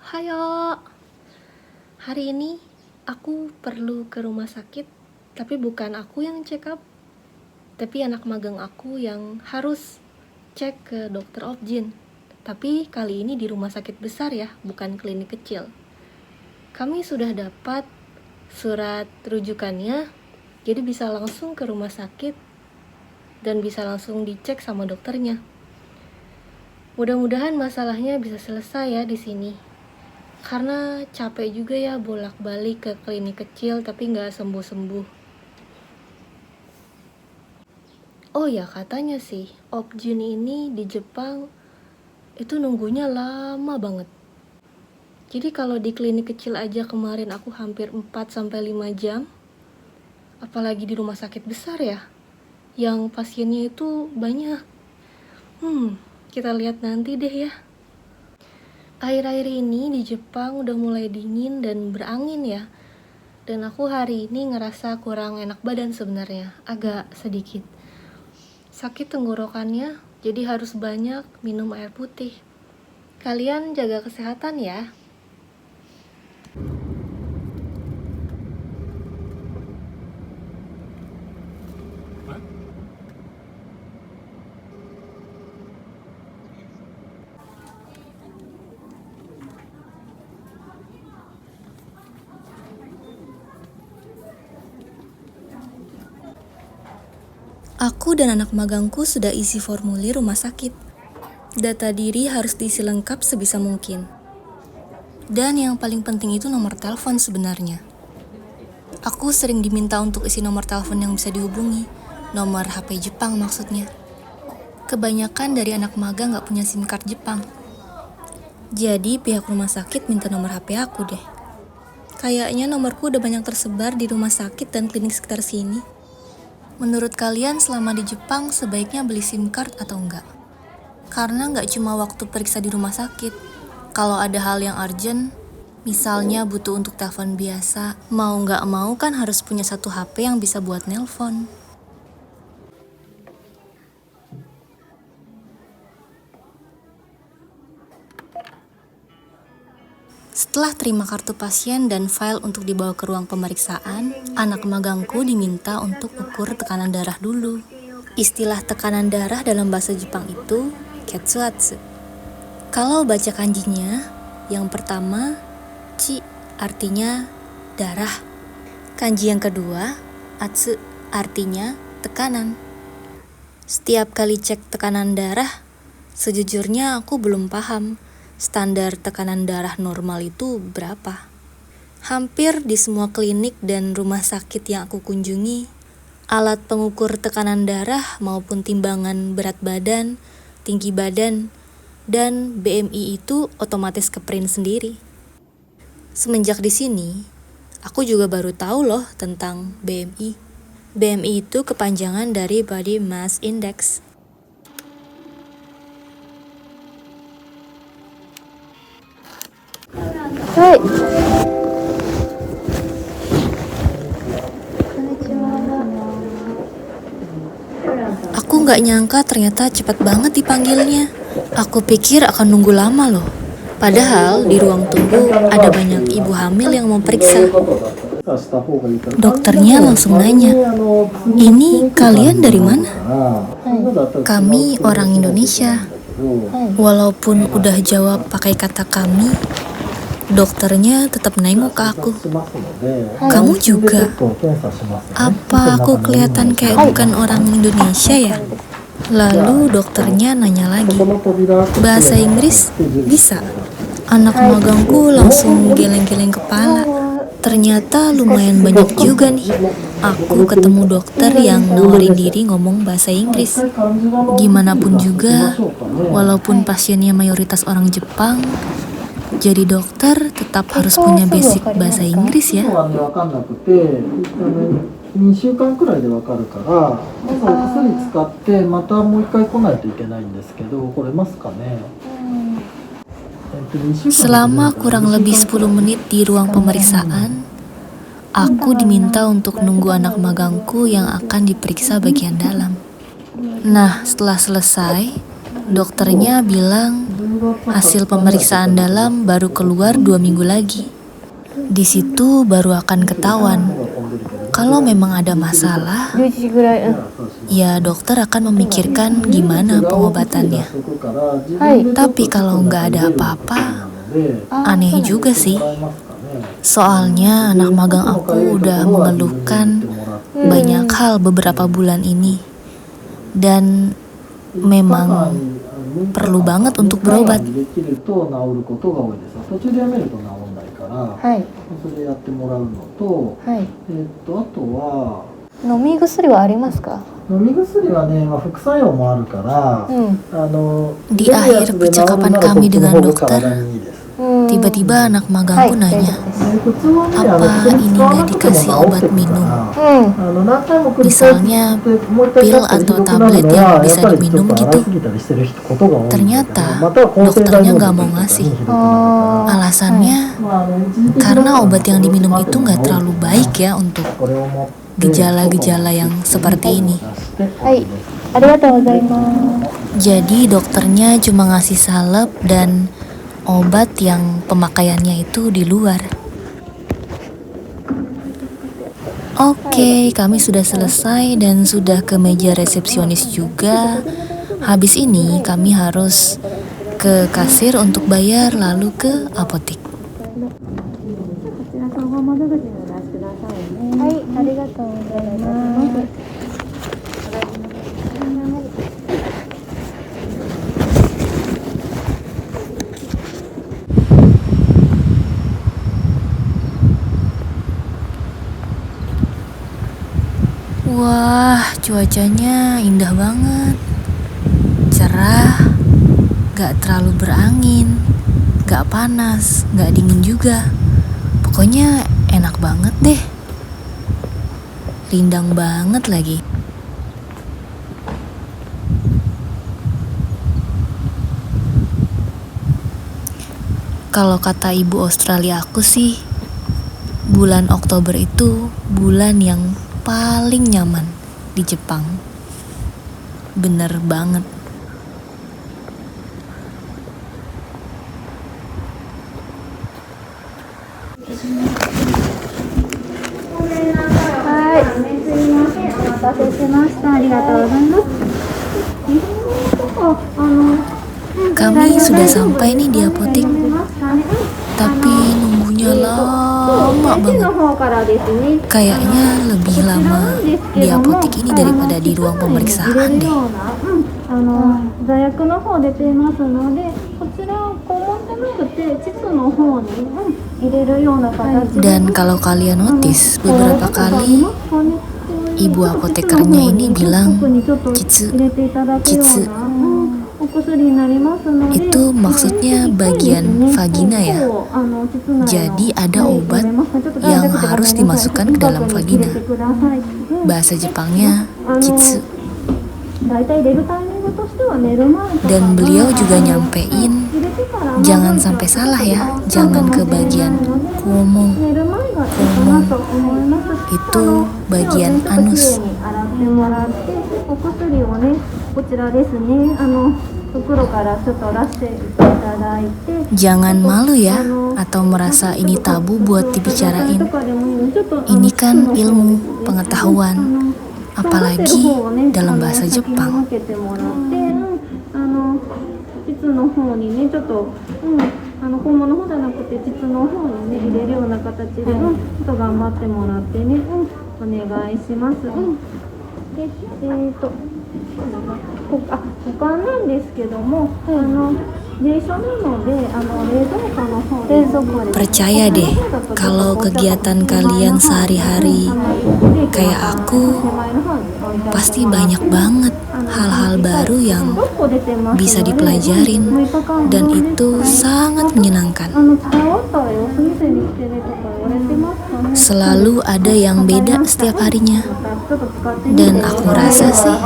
Hayo, hari ini aku perlu ke rumah sakit, tapi bukan aku yang check up, tapi anak magang aku yang harus cek ke dokter Objin. Tapi kali ini di rumah sakit besar ya, bukan klinik kecil. Kami sudah dapat surat rujukannya, jadi bisa langsung ke rumah sakit dan bisa langsung dicek sama dokternya. Mudah-mudahan masalahnya bisa selesai ya di sini. Karena capek juga ya bolak-balik ke klinik kecil tapi nggak sembuh-sembuh. Oh ya, katanya sih Objin ini di Jepang itu nunggunya lama banget. Jadi kalau di klinik kecil aja kemarin aku hampir 4-5 jam. Apalagi di rumah sakit besar ya, yang pasiennya itu banyak. Kita lihat nanti deh ya. Akhir-akhir ini di Jepang udah mulai dingin dan berangin ya. Dan aku hari ini ngerasa kurang enak badan sebenarnya, agak sedikit sakit tenggorokannya, jadi harus banyak minum air putih. Kalian jaga kesehatan ya. Aku dan anak magangku sudah isi formulir rumah sakit. Data diri harus diisi lengkap sebisa mungkin. Dan yang paling penting itu nomor telepon sebenarnya. Aku sering diminta untuk isi nomor telepon yang bisa dihubungi. Nomor HP Jepang maksudnya. Kebanyakan dari anak magang gak punya SIM card Jepang. Jadi pihak rumah sakit minta nomor HP aku deh. Kayaknya nomorku udah banyak tersebar di rumah sakit dan klinik sekitar sini. Menurut kalian selama di Jepang sebaiknya beli SIM card atau enggak? Karena enggak cuma waktu periksa di rumah sakit. Kalau ada hal yang urgent, misalnya butuh untuk telepon biasa, mau enggak mau kan harus punya satu HP yang bisa buat nelpon. Setelah terima kartu pasien dan file untuk dibawa ke ruang pemeriksaan, anak magangku diminta untuk ukur tekanan darah dulu. Istilah tekanan darah dalam bahasa Jepang itu ketsuatsu. Kalau baca kanjinya, yang pertama, chi artinya darah. Kanji yang kedua, atsu artinya tekanan. Setiap kali cek tekanan darah, sejujurnya aku belum paham standar tekanan darah normal itu berapa. Hampir di semua klinik dan rumah sakit yang aku kunjungi, alat pengukur tekanan darah maupun timbangan berat badan, tinggi badan, dan BMI itu otomatis ke-print sendiri. Semenjak di sini, aku juga baru tahu loh tentang BMI. BMI itu kepanjangan dari Body Mass Index. Hai. Aku nggak nyangka ternyata cepat banget dipanggilnya. Aku pikir akan nunggu lama loh. Padahal di ruang tunggu ada banyak ibu hamil yang mau periksa. Dokternya langsung nanya, "Ini kalian dari mana?" "Kami orang Indonesia." Walaupun udah jawab pakai kata kami, dokternya tetap nengok ke aku. "Kamu juga? Apa aku kelihatan kayak bukan orang Indonesia ya?" Lalu dokternya nanya lagi, "Bahasa Inggris bisa?" Anak magangku langsung geleng-geleng kepala. Ternyata lumayan banyak juga nih aku ketemu dokter yang nawarin diri ngomong bahasa Inggris. Gimana pun juga, walaupun pasiennya mayoritas orang Jepang, jadi dokter tetap harus punya basic bahasa Inggris ya. 2週間くらいでわかるから、まずお薬使ってまたもう一回来ないといけないんですけど、来れますかね。Selama kurang lebih 10 menit di ruang pemeriksaan, aku diminta untuk nunggu anak magangku yang akan diperiksa bagian dalam. Nah, setelah selesai, dokternya bilang Hasil pemeriksaan dalam baru keluar 2 minggu lagi. Di situ baru akan ketahuan. Kalau memang ada masalah, 11時ぐらい、ya dokter akan memikirkan gimana pengobatannya. はい、 Tapi kalau nggak ada apa-apa, aneh juga sih. Soalnya anak magang aku udah mengeluhkan banyak hal beberapa bulan ini. Dan memang perlu banget untuk berobat. はい、それやってもらうのと、はい。あとは飲み薬はありますか？飲み薬はね、副作用もあるから、うん。 Di akhir percakapan kami dengan dokter, tiba-tiba anak magangku nanya, apa ini nggak dikasih obat minum? Misalnya pil atau tablet yang bisa diminum gitu. Ternyata dokternya nggak mau ngasih. Alasannya karena obat yang diminum itu nggak terlalu baik ya untuk gejala-gejala yang seperti ini. はい、ありがとうございます。 Jadi dokternya cuma ngasih salep dan obat yang pemakaiannya itu di luar. Oke, kami sudah selesai dan sudah ke meja resepsionis juga. Habis ini kami harus ke kasir untuk bayar lalu ke apotek. はい、ありがとうございます。 Wah, cuacanya indah banget. Cerah, gak terlalu berangin, gak panas, gak dingin juga. Pokoknya enak banget deh. Rindang banget lagi. Kalau kata ibu Australia aku sih, bulan Oktober itu bulan yang paling nyaman di Jepang. Bener banget. Kami sudah sampai nih di apotek, tapi nunggunya lama banget. Kayaknya lebih lama di apotek ini daripada di ruang pemeriksaan deh. 座薬の方出てますので、こちらを肛門じゃなくて膣の方に入れるような形で。 Dan kalau kalian notice, beberapa kali ibu apotekernya ini bilang kitsu, kitsu. Itu maksudnya bagian vagina ya. Jadi ada obat yang harus dimasukkan ke dalam vagina. Bahasa Jepangnya kitsu. Dan beliau juga nyampein, jangan sampai salah ya, jangan ke bagian komong. Komong itu bagian anus. Jangan malu ya, atau merasa ini tabu buat dibicarain. Ini kan ilmu, pengetahuan, apalagi dalam bahasa Jepang. Percaya deh, kalau kegiatan kalian sehari-hari kayak aku, pasti banyak banget hal-hal baru yang bisa dipelajarin, dan itu sangat menyenangkan. Selalu ada yang beda setiap harinya, dan aku rasa sih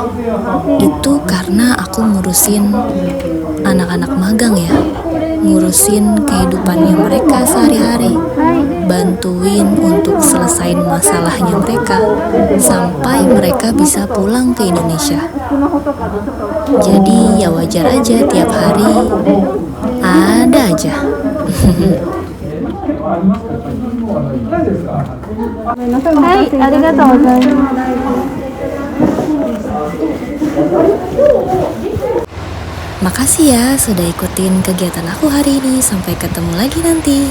itu karena aku ngurusin anak-anak magang ya, ngurusin kehidupannya mereka sehari-hari, bantuin untuk selesain masalahnya mereka sampai mereka bisa pulang ke Indonesia. Jadi ya wajar aja tiap hari Ada aja. はい、ありがとうございます。 Makasih ya sudah ikutin kegiatan aku hari ini. Sampai ketemu lagi nanti.